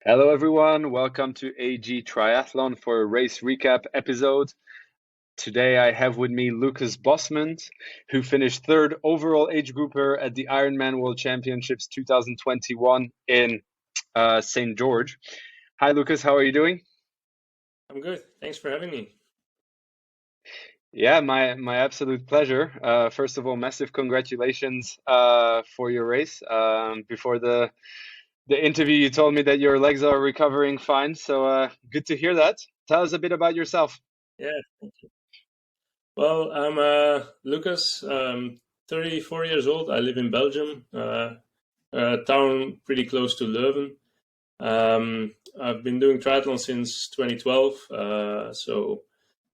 Hello, everyone. Welcome to AG Triathlon for a race recap episode. Today, I have with me Lukas Bosmans, who finished third overall age grouper at the Ironman World Championships 2021 in St. George. Hi, Lukas. How are you doing? I'm good. Thanks for having me. Yeah, my absolute pleasure. First of all, massive congratulations for your race. Before the interview, you told me that your legs are recovering fine, so good to hear that. Tell us a bit about yourself. Yeah. Well, I'm Lucas. 34 years old. I live in Belgium, a town pretty close to Leuven. I've been doing triathlon since 2012, so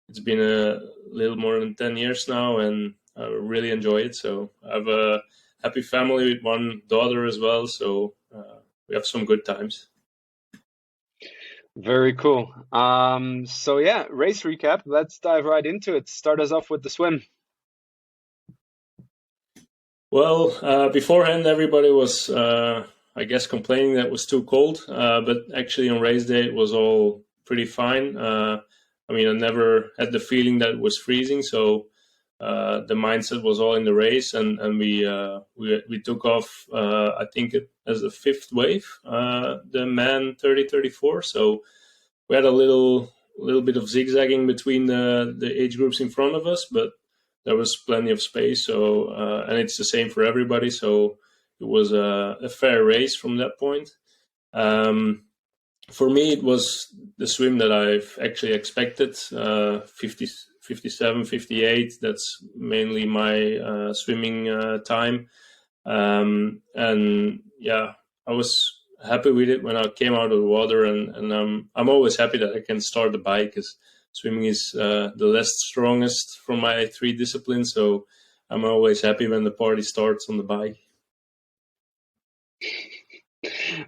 it's been a little more than 10 years now, and I really enjoy it. So I have a happy family with one daughter as well, so we have some good times. Very cool. So yeah, race recap. Let's dive right into it. Start us off with the swim. Well, beforehand, everybody was, I guess, complaining that it was too cold. But actually, on race day, it was all pretty fine. I mean, I never had the feeling that it was freezing, so the mindset was all in the race, and we took off. I think as the fifth wave, the man 30-34. So we had a little bit of zigzagging between the age groups in front of us, but there was plenty of space. So and it's the same for everybody. So it was a fair race from that point. Um, for me, it was the swim that I've actually expected. 50, 57, 58. That's mainly my swimming time. And yeah, I was happy with it when I came out of the water, and I'm always happy that I can start the bike because swimming is the less strongest from my three disciplines. So I'm always happy when the party starts on the bike.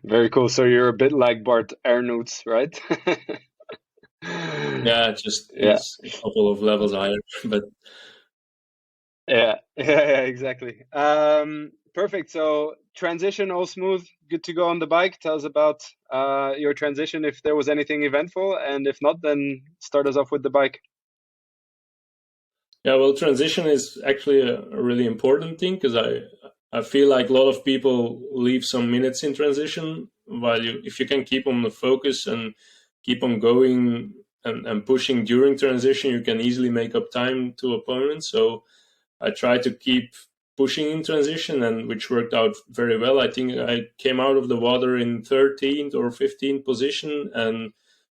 Very cool. So you're a bit like Bart Ehrnoots, right? Yeah, just Yeah, he's a couple of levels higher, but yeah, exactly. Perfect. So transition all smooth, good to go on the bike. Tell us about your transition, if there was anything eventful, and if not, then start us off with the bike. yeah, well, transition is actually a really important thing because I feel like a lot of people leave some minutes in transition while if you can keep on the focus and keep on going and pushing during transition, you can easily make up time to opponents. So I try to keep pushing in transition, and which worked out very well. I think I came out of the water in 13th or 15th position, and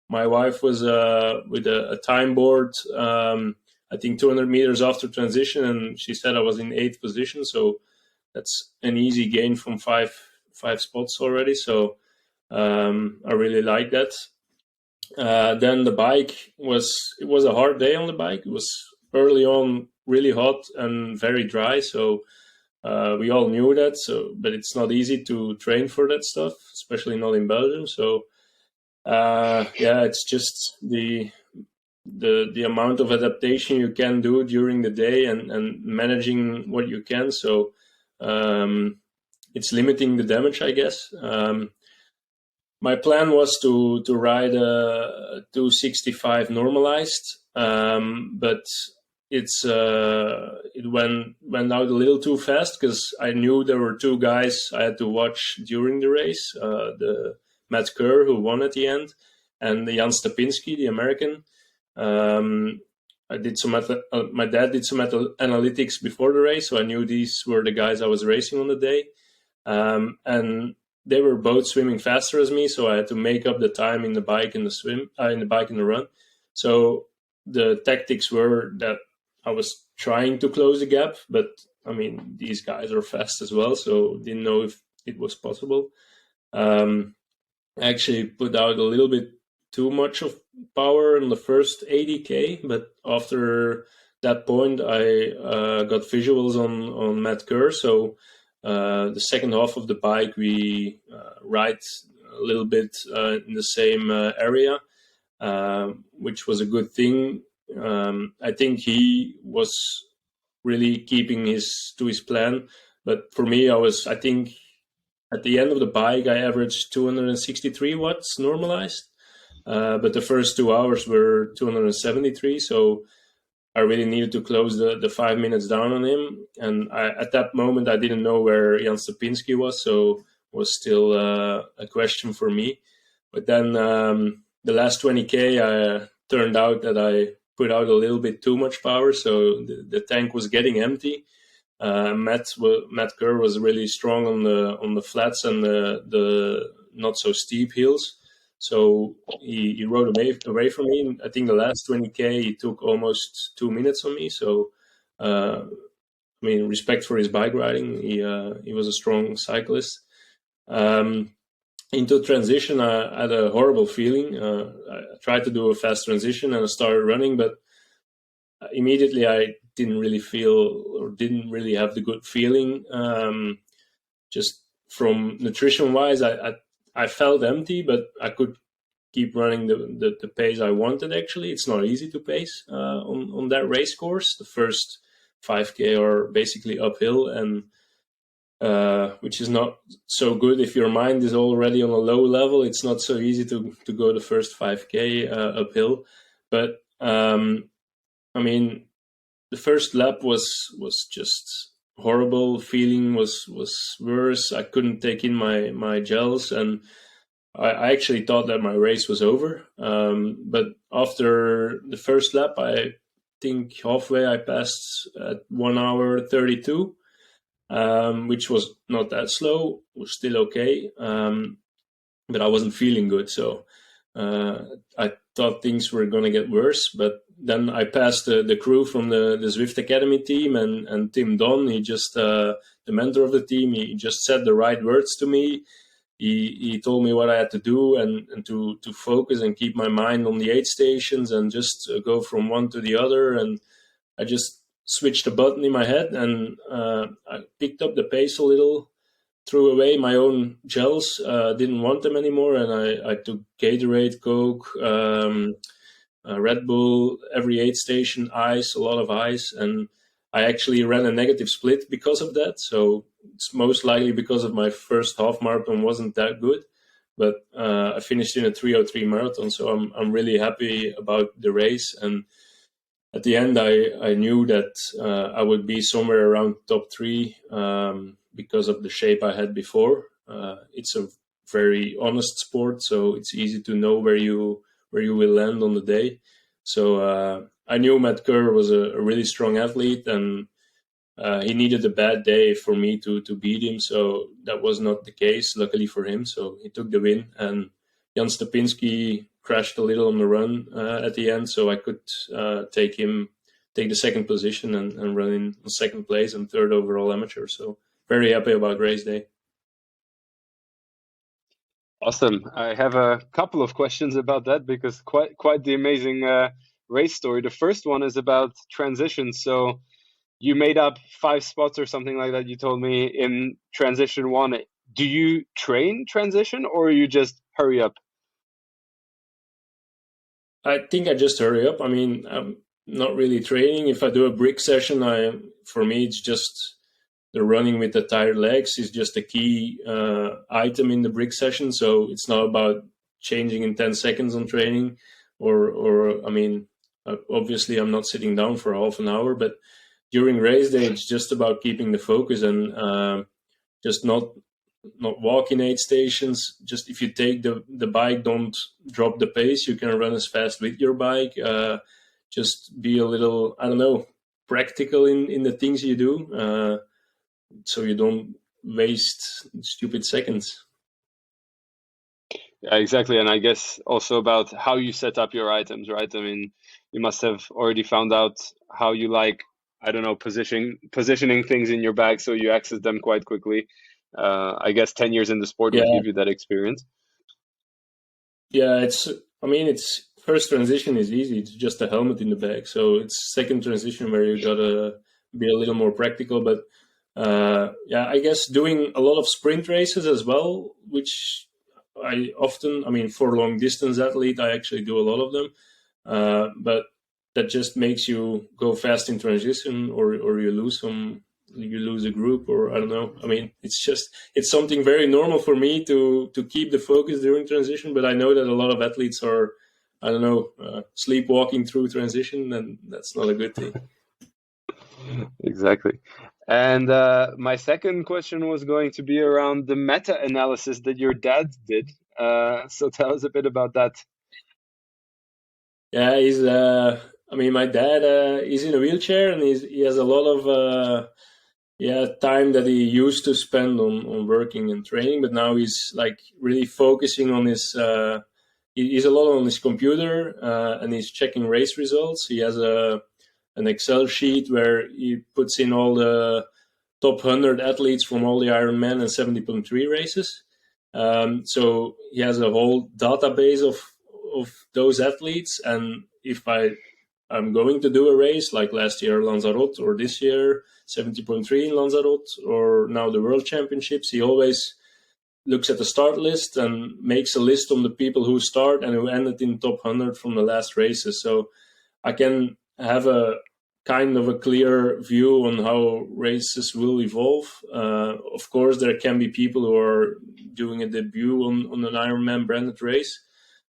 my wife was with a time board. I think 200 meters after transition, and she said I was in 8th position. So that's an easy gain from five spots already. So I really like that. Then the bike it was a hard day on the bike. It was early on really hot and very dry. So we all knew that. So, but it's not easy to train for that stuff, especially not in Belgium. So yeah, it's just the amount of adaptation you can do during the day and managing what you can. So it's limiting the damage, I guess. My plan was to ride a 265 normalized, but it went out a little too fast because I knew there were two guys I had to watch during the race. The Matt Kerr, who won at the end, and Jan Stepinski, the American. I did some my dad did some analytics before the race, so I knew these were the guys I was racing on the day, and they were both swimming faster as me, so I had to make up the time in the bike and the swim, in the bike and the run. So the tactics were that I was trying to close the gap, but I mean these guys are fast as well, so didn't know if it was possible. I actually put out a little bit too much of power in the first 80k, but after that point, I got visuals on Matt Kerr. So the second half of the bike, we ride a little bit in the same area, which was a good thing. I think he was really keeping to his plan, but for me, I think at the end of the bike, I averaged 263 watts normalized. But the first 2 hours were 273. So I really needed to close the 5 minutes down on him. And at that moment, I didn't know where Jan Stepinski was. So it was still a question for me. But then the last 20K, turned out that I put out a little bit too much power. So the tank was getting empty. Matt Kerr was really strong on the flats and the not so steep hills, so he rode away from me. I think the last 20K he took almost 2 minutes on me. So I mean, respect for his bike riding. He was a strong cyclist. Into transition, I had a horrible feeling. I tried to do a fast transition and I started running, but immediately I didn't really have the good feeling. Just from nutrition wise, I felt empty, but I could keep running the pace I wanted. Actually, it's not easy to pace on that race course. The first 5K are basically uphill, and which is not so good if your mind is already on a low level. It's not so easy to go the first 5K uphill. But I mean, the first lap was just horrible. Feeling was worse. I couldn't take in my gels, and I actually thought that my race was over. But after the first lap, I think halfway I passed at 1 hour 32, which was not that slow. It was still okay, but I wasn't feeling good. So I thought things were going to get worse. But then I passed the crew from the Zwift Academy team, and Tim Don, he just, the mentor of the team, he just said the right words to me. He told me what I had to do and to focus and keep my mind on the aid stations and just go from one to the other. And I just switched a button in my head, and I picked up the pace a little, threw away my own gels, didn't want them anymore, and I took Gatorade, Coke, Red Bull, every aid station, ice, a lot of ice, and I actually ran a negative split because of that. So it's most likely because of my first half marathon wasn't that good, but I finished in a 3:03 marathon, so I'm really happy about the race. And at the end, I knew that I would be somewhere around top 3 because of the shape I had before. It's a very honest sport, so it's easy to know where you will land on the day. So I knew Matt Kerr was a really strong athlete, and he needed a bad day for me to beat him. So that was not the case, luckily for him. So he took the win, and Jan Stepinski crashed a little on the run at the end, so I could take the second position and run in second place and third overall amateur. So very happy about race day. Awesome. I have a couple of questions about that because quite the amazing race story. The first one is about transition. So you made up 5 spots or something like that, you told me, in transition 1. Do you train transition, or you just hurry up? I think I just hurry up. I mean, I'm not really training. If I do a brick session, for me, it's just the running with the tired legs is just a key item in the brick session. So it's not about changing in 10 seconds on training, or I mean, obviously I'm not sitting down for half an hour, but during race day, it's just about keeping the focus and just not walking aid stations. Just if you take the bike, don't drop the pace. You can run as fast with your bike. Just be a little, I don't know, practical in the things you do, so you don't waste stupid seconds. Yeah, exactly. And I guess also about how you set up your items, right? I mean, you must have already found out how you like, I don't know, positioning things in your bag so you access them quite quickly. I guess 10 years in the sport would give you that experience. Yeah, it's first transition is easy. It's just a helmet in the bag. So it's second transition where you gotta be a little more practical. But I guess doing a lot of sprint races as well, which I often, for long distance athlete, I actually do a lot of them. But that just makes you go fast in transition, or you lose some you lose a group, or I don't know. I mean, it's something very normal for me to keep the focus during transition. But I know that a lot of athletes are, I don't know, sleepwalking through transition, and that's not a good thing. Exactly. And my second question was going to be around the meta-analysis that your dad did. So tell us a bit about that. Yeah, he's. I mean, my dad is in a wheelchair, and he has a lot of time that he used to spend on working and training, but now he's like really focusing on his. He's a lot on his computer, and he's checking race results. He has an Excel sheet where he puts in all the top 100 athletes from all the Ironman and 70.3 races. So he has a whole database of those athletes, and if I'm going to do a race like last year Lanzarote, or this year 70.3 in Lanzarote, or now the World Championships, he always looks at the start list and makes a list on the people who start and who ended in top 100 from the last races. So I can have a kind of a clear view on how races will evolve. Of course, there can be people who are doing a debut on an Ironman branded race.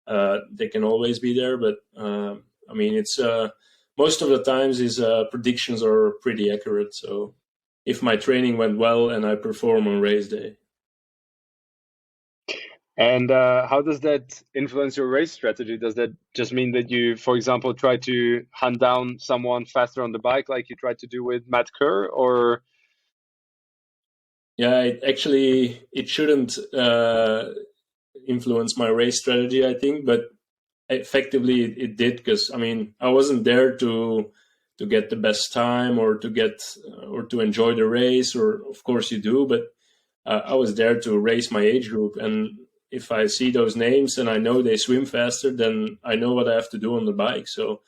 They can always be there, but I mean, it's most of the times his predictions are pretty accurate. So if my training went well and I perform on race day. And how does that influence your race strategy? Does that just mean that you, for example, try to hunt down someone faster on the bike like you tried to do with Matt Kerr, or? Yeah, it shouldn't influence my race strategy, I think, but effectively it did, because I mean, I wasn't there to get the best time or to enjoy the race, or of course you do, but I was there to race my age group, and if I see those names and I know they swim faster, then I know what I have to do on the bike. So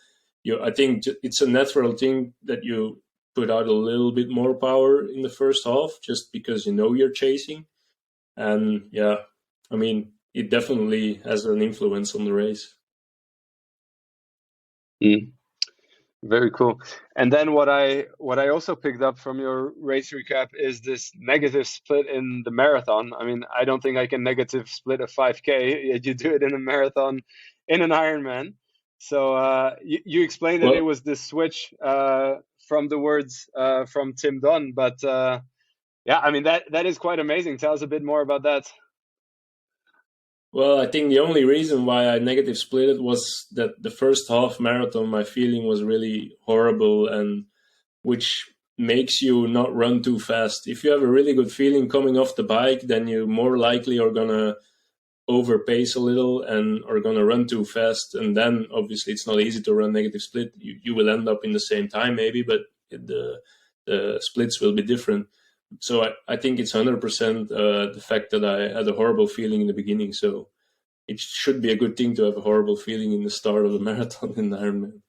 I think it's a natural thing that you put out a little bit more power in the first half, just because you know you're chasing. And yeah, I mean, it definitely has an influence on the race. Mm. Very cool. And then what I also picked up from your race recap is this negative split in the marathon. I mean, I don't think I can negative split a 5K, yet you do it in a marathon in an Ironman. So you explained that it Well, was the switch from the words from Tim Dunn, but yeah, I mean that is quite amazing. Tell us a bit more about that. Well, I think the only reason why I negative split it was that the first half marathon, my feeling was really horrible, and which makes you not run too fast. If you have a really good feeling coming off the bike, then you more likely are gonna overpace a little and are gonna run too fast. And then obviously it's not easy to run negative split. You will end up in the same time maybe, but the splits will be different. So I think it's 100% the fact that I had a horrible feeling in the beginning. So it should be a good thing to have a horrible feeling in the start of a marathon in Ironman.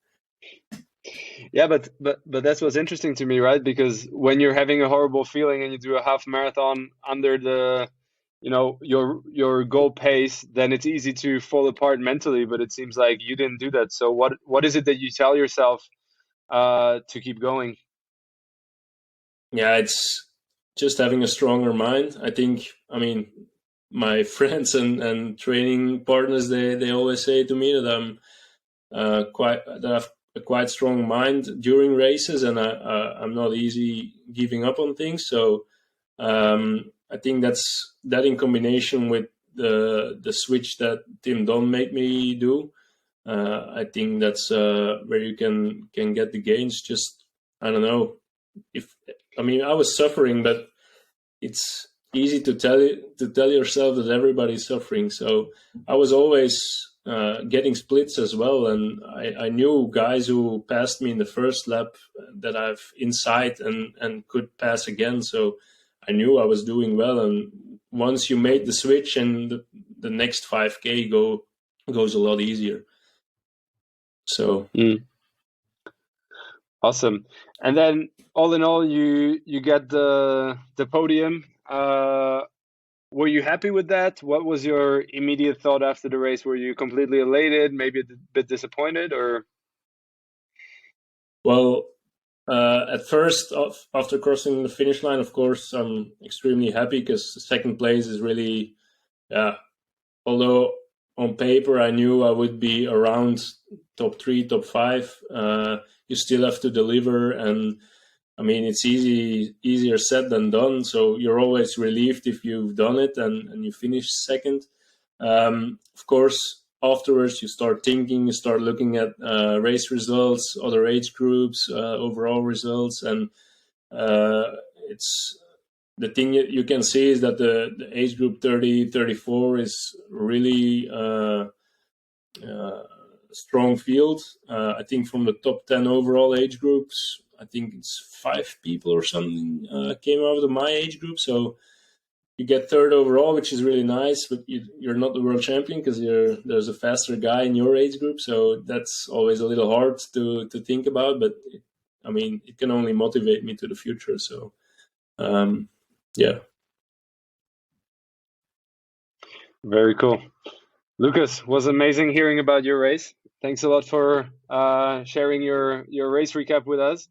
Yeah, but that's what's interesting to me, right? Because when you're having a horrible feeling and you do a half marathon under the, your goal pace, then it's easy to fall apart mentally. But it seems like you didn't do that. So what is it that you tell yourself to keep going? Yeah, it's just having a stronger mind. I think, I mean, my friends and training partners, they always say to me that that I have a quite strong mind during races, and I'm not easy giving up on things. So I think that in combination with the switch that Tim Don made me do, I think that's where you can get the gains. Just, I don't know, if I mean, I was suffering, but it's easy to tell yourself that everybody's suffering. So I was always getting splits as well, and I knew guys who passed me in the first lap that I've inside and could pass again. So I knew I was doing well. And once you made the switch, and the next 5K goes a lot easier. So Awesome. And then all in all, you get the podium. Were you happy with that? What was your immediate thought after the race? Were you completely elated, maybe a bit disappointed, or? well, At first, after crossing the finish line, of course, I'm extremely happy because second place is really, yeah. Although on paper I knew I would be around top 3, top 5, you still have to deliver, and I mean it's easier said than done. So you're always relieved if you've done it and you finish second. Of course, afterwards you start thinking, you start looking at race results, other age groups, overall results, and it's the thing you can see is that the age group 30-34 is really strong field. I think from the top 10 overall age groups, I think it's 5 people or something came out of my age group. So you get third overall, which is really nice, but you're not the world champion because there's a faster guy in your age group. So that's always a little hard to think about, but I mean, it can only motivate me to the future. So, yeah. Very cool. Lucas, was amazing hearing about your race. Thanks a lot for sharing your race recap with us.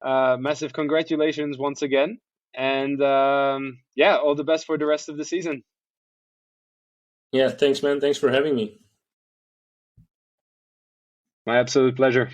Massive congratulations once again. And yeah, all the best for the rest of the season. Yeah, thanks, man. Thanks for having me. My absolute pleasure.